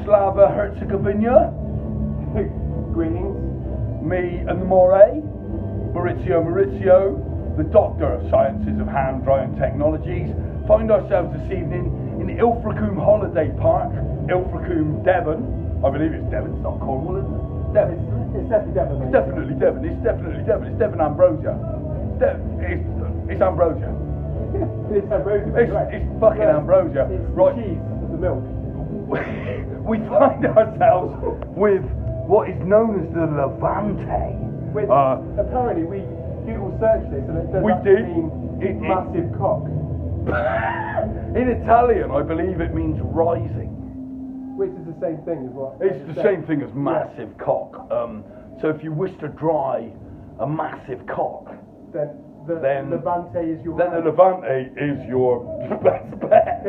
Yugoslava Herzegovina. Greetings. Me and the Maurizio, the Doctor of Sciences of Hand Drying Technologies, find ourselves this evening in Ilfracombe Holiday Park, Ilfracombe, Devon. I believe it's Devon, it's not Cornwall, is it? Devon. It's definitely Devon. It's definitely Devon, it's definitely Devon, it's Devon Ambrosia. It's Ambrosia. It's Ambrosia, It's fucking Ambrosia. It's right. the cheese of the milk. We find ourselves with what is known as the Levante. Which, apparently we Google searched this and it does mean massive cock. In Italian, I believe it means rising. Which is the same thing as what? It's the same thing as massive cock. So if you wish to dry a massive cock, then the Levante is your best bet.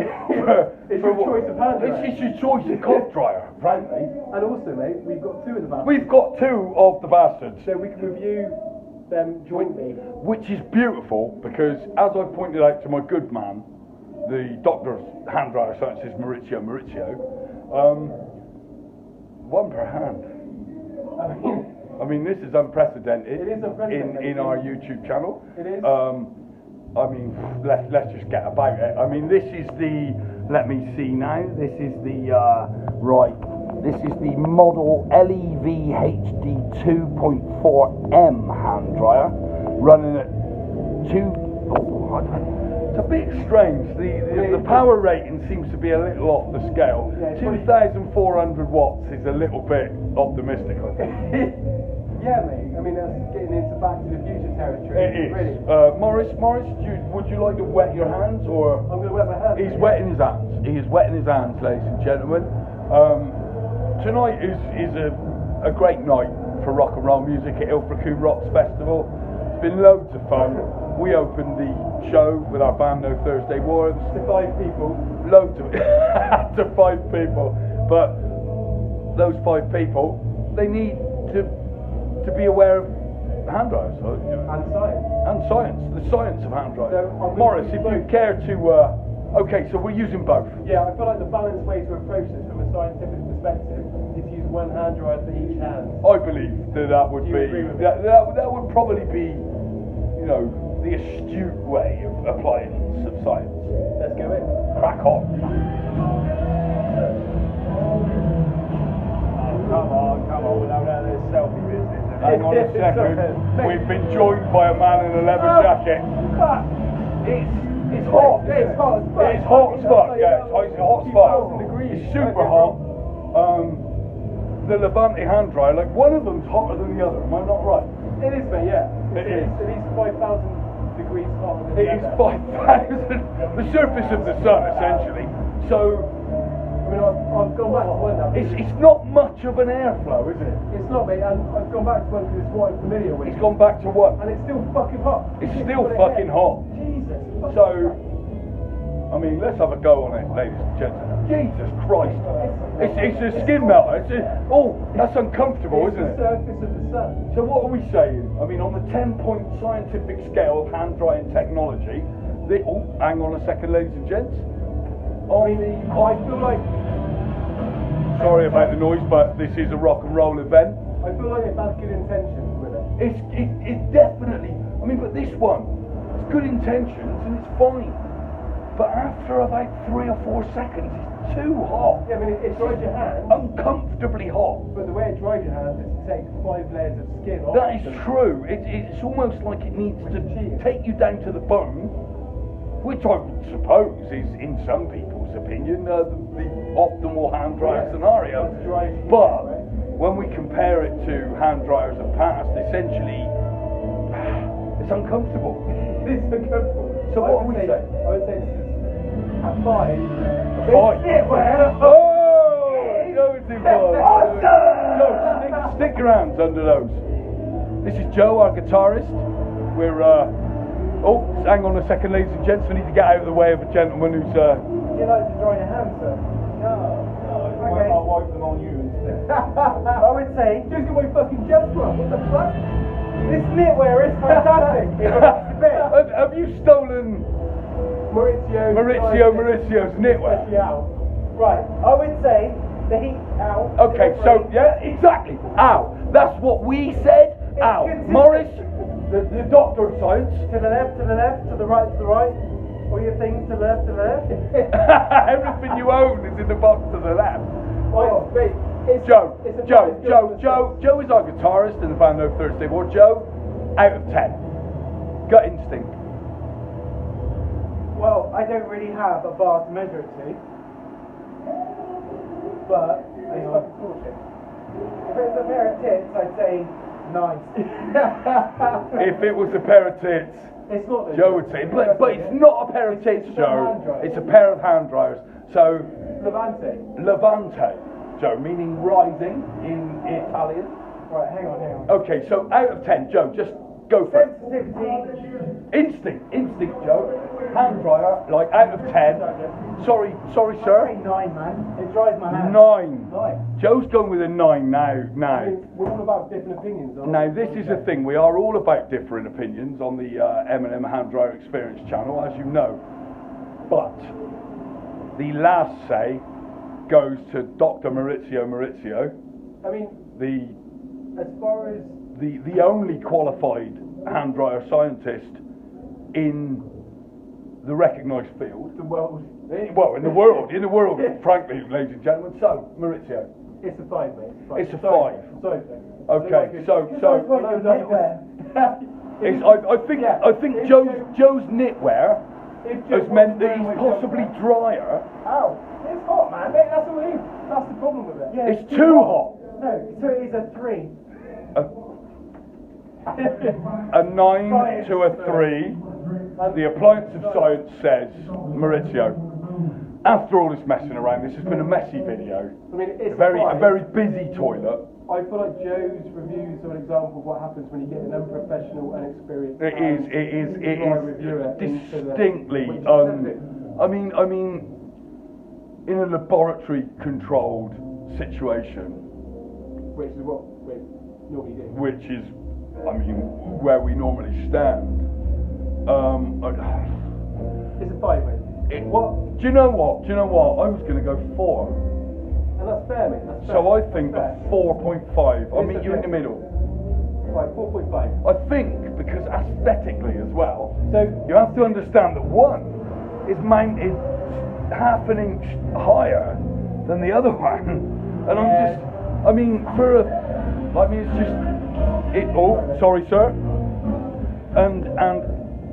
It's your choice of hand dryer. It's your choice of cock dryer, frankly. And also, mate, we've got two of the bastards. We've got two of the bastards. So we can review them jointly. Which is beautiful because, as I pointed out to my good man, the Doctor of Hand Dryer Sciences, Maurizio, one per hand. I mean, this is unprecedented. It is unprecedented in our YouTube channel. It is. I mean, let's just get about it. I mean, this is the. Let me see now. This is the right. This is the model LEV HD 2.4M hand dryer, running at it's a bit strange. The power rating seems to be a little off the scale. 2,400 watts is a little bit optimistic, I think. Yeah, mate. I mean, that's getting into Back to the Future territory. It is. Really. Morris, would you like to wet your hands, or? I'm going to wet my hands. He's wetting his hands. He is wetting his hands, ladies and gentlemen. Tonight is a great night for rock and roll music at Ilfracombe Rocks Festival. It's been loads of fun. We opened the show with our band No Thursday Wars. To 5 people. Loads of to 5 people. But those 5 people, they need to be aware of hand dryers. And science. And science. The science of hand dryers. So, Morris, if you care to... okay, so we're using both. Yeah, I feel like the balanced way to approach this from a scientific perspective is to use one hand dryer for each hand. I believe that would Do be... you agree with that would probably be, you know, the astute way of applying some science. Let's go in. Crack on. Come on, without this selfie business. Hang on a second. We've been joined by a man in a leather jacket. It's hot. It's hot as fuck. It's hot as fuck, yeah. It's hot as fuck. 2,000 degrees. It's super hot. The Levante hand dryer, like one of them's hotter than the other. Am I not right? It is, mate, yeah. It is. At least 5,000 degrees hotter than It is 5,000. The surface of the sun, essentially. So, I mean, I've gone back to one now. it's not much of an airflow, is it? It's not, mate, and I've gone back to one because it's what I'm familiar with. It's gone back to what? And it's still fucking hot. It's still fucking hot. Jesus. So, I mean, let's have a go on it, ladies and gentlemen. Jesus Christ. It's a skin melter. That's uncomfortable, isn't it? It's the surface of the sun. So what are we saying? I mean, on the 10-point scientific scale of hand drying technology, hang on a second, ladies and gents. I feel like... Sorry about the noise, but this is a rock and roll event. I feel like it has good intentions with it. It's definitely... I mean, but this one, it's good intentions and it's fine. But after about 3 or 4 seconds, it's too hot. Yeah, I mean, it dries your hands. Uncomfortably hot. But the way it dries your hands is to take 5 layers of skin off. That is true. It's almost like it needs to take you down to the bone, which I would suppose is, in some people's opinion, the optimal hand dryer scenario. But when we compare it to hand dryers of past, essentially, it's uncomfortable. It's uncomfortable. So what would we say? I would say this is a 5. A 5? Oh! Joe, stick your hands under those. This is Joe, our guitarist. We're, hang on a second, ladies and gents. We need to get out of the way of a gentleman who's, Would you like to dry your hands, sir? No. Okay. I'll wipe them on you instead. I would say, just get my fucking jumper on. What the fuck? This knitwear is fantastic. Have you stolen Maurizio's knitwear? Right, I would say The heat out. Okay, so, yeah, exactly. Ow. That's what we said. Ow. consistent. Morris, the doctor of science. To the left, to the left, to the right, to the right. All your things to the left, to the left. Everything you own is in the box to the left. Oh, wait. Joe is our guitarist in the band No Thursday War. Joe, out of 10. Gut instinct. Well, I don't really have a bar to measure it to. But it's fucking bullshit. If it's a pair of tits, I'd say 9. If it was a pair of tits, It's not. Joe would say, but it's not a pair of tits, Joe. It's a pair of hand dryers. So, Levante. Levante, Joe, meaning rising in Italian. Right, hang on. Okay, so out of 10, Joe, just go for it. Sensitivity. Instinct, Joe. Hand dryer, like out of 10. Sorry, I'd sir. say 9, man. It dries my hand. 9. 9. Joe's going with a 9 now. We're all about different opinions. Now, this is the thing. We are all about different opinions on the M&M Hand Dryer Experience channel, as you know. But the last say goes to Dr. Maurizio. I mean, as far as the only qualified hand dryer scientist in the recognised field. the world, Well, in the world, frankly, ladies and gentlemen. So, Maurizio. it's a 5, mate. It's a 5. Sorry. Okay, so It's I think Joe's knitwear has meant that he's possibly drier. Ow! It's hot, man. That's all it is. That's the problem with it. Yeah, It's too hot. No, so it is a 3. A 9 to a 3. The appliance of science says, Maurizio, after all this messing around, this has been a messy video. I mean, it's A very busy toilet. I feel like Joe's reviews are an example of what happens when you get an unprofessional, inexperienced. It is distinctly I mean, in a laboratory controlled situation, Which is what we normally do. which is, where we normally stand. It's a 5, mate. Do you know what? I was going to go 4. And that's fair, mate. That's fair. So I think That's a fair. 4.5. I'll meet you in the middle. Right, 4.5. I think because aesthetically as well, So, you have to understand that one is mounted half an inch higher than the other one, and sorry, sir. And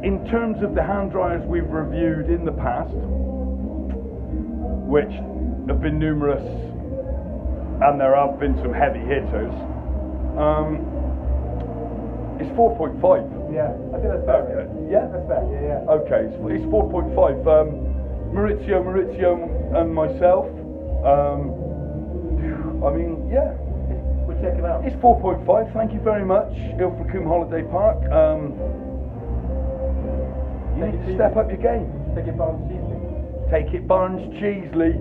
in terms of the hand dryers we've reviewed in the past, which have been numerous, and there have been some heavy hitters, it's 4.5. yeah, I think that's fair. mate. Yeah? That's fair, yeah. Okay, it's 4.5. Maurizio and myself, yeah. We'll check it out. It's 4.5, thank you very much, Ilfracombe Holiday Park. You need to step up your game. Take it, Barnes Cheesy. Take it, Barnes Cheesley.